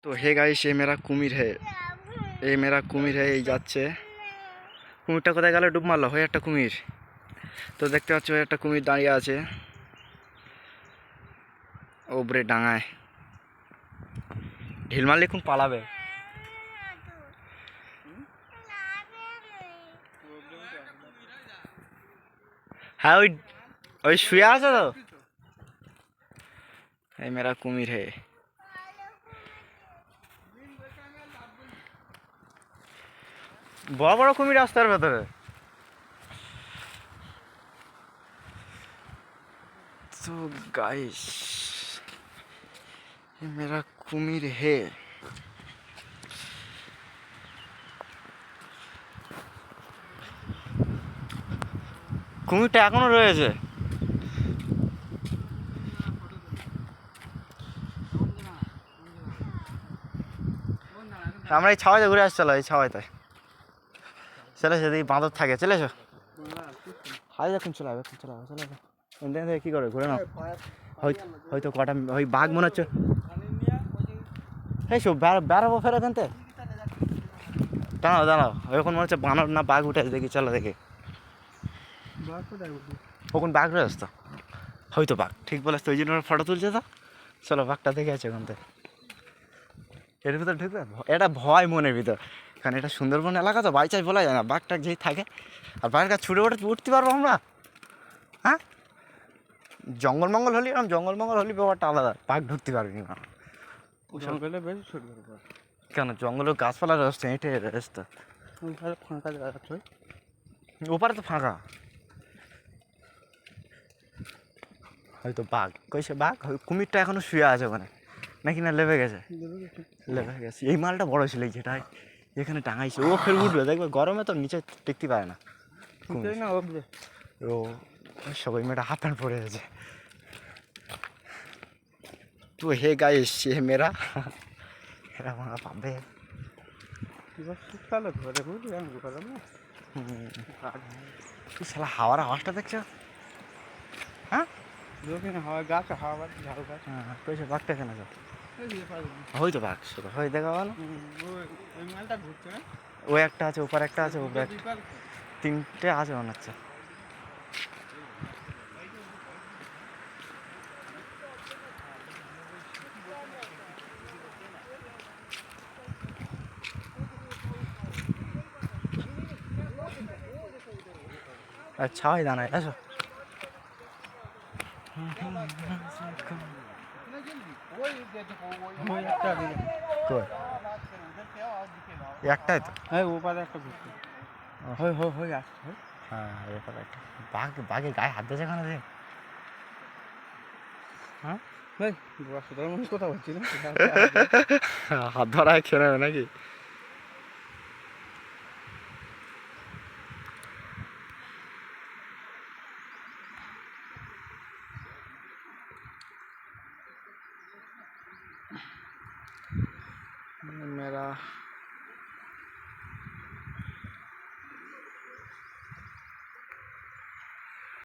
तो hey guys ये मेरा कुमिर है, ये मेरा कुमिर है। এই যাচ্ছে কুমিরটা কোথায় গেল? ডুব মারলো হয়ে একটা কুমির। তো দেখতে পাচ্ছ একটা কুমির দাঁড়িয়ে আছে ওপরে ডাঙায়। ঢিল মারলে এখন পালাবে। হ্যাঁ ওই ওই শুয়ে আছে তো। এই মেরা কুমির है। বড় বড় কুমির রাস্তার ভেতরে। तो गाइस ये मेरा कुमिर है। কুমিরটা এখনো রয়েছে। আমরা এই ছাওয়াতে ঘুরে আসছিলাম, এই ছাওয়াতে চলে এসো। দেখি বাঁদর থাকে, চলে এসো। হাই এখন চলে আসবে, চলে আসবে, চলে আসবে। দেখে কী করে ঘুরে নাও। হয়তো কটা ওই বাঘ মনে হচ্ছে। এই সব বেড়াবো ফের এখান থেকে। দাঁড়াও দাঁড়াও, এখন মনে হচ্ছে বানর না বাঘ উঠে আছে। দেখি চলো দেখি। ওখানে বাঘ রয়েছে তো, হয়তো বাঘ। ঠিক বলে তো, ওই জন্য ফটো তুলছে তো। চলো বাঘটা দেখে আছে ওখান থেকে। এর ভিতরে ঢুকবে, এটা ভয় মনের ভিতর। কারণ এটা সুন্দরবন এলাকা তো, বাইচাই বলা যায় না। বাঘটা যেই থাকে আর বাঘের কাছে ছুটে উঠতে পারবো আমরা। হ্যাঁ জঙ্গল মঙ্গল হলে ব্যাপারটা আলাদা। বাঘ ঢুকতে পারবি না জঙ্গলে বেশি ছুটবে। কেন? জঙ্গলের গাছপালা রয়েছে, হেঁটে রাস্তা ফাঁকা জায়গা আছে, ওপারে তো ফাঁকা। হয়তো বাঘ কইছে, বাঘ কুমিরটা এখনো শুয়ে আছে ওখানে নাকি না লেবে গেছে? লেবে গেছে। এই মালটা বড় ছিল, যেটাই এখানে টাঙাইছে ও ফের উঠবে দেখবে। গরমে তো নিচে টিকতে পারে না। ও সবাই মেয়েটা হাফ প্যান্ট পরে আছে। তো হে গাইস ये मेरा वहाँ पाबे ঘরে বুঝলি আমি ঘরে না শালা হাওয়ার আওয়াজটা দেখছো? হ্যাঁ হাওয়া গাছ, হাওয়া ঝাড়ু গাছ। হ্যাঁ কইছে বাঘটা কেন আছে? হয়তো বাঘ ছিল, হয় দেখা গেল। ওই মালটা ঘুরছে না। ও একটা আছে, ওপার একটা আছে, ও তিনটে আছে মনে হচ্ছে। আচ্ছা হয় দাঁড়ায় আসো। একটাই তো। হ্যাঁ ওপারে একটা ঘুরছে। হয়ে আসছে। হ্যাঁ ওপারে একটা বাঘের গায়ে হাত দিয়েছে কেন? হ্যাঁ কথা বলছি না। হাত ধরায় খেয়ে নেবে নাকি? मेरा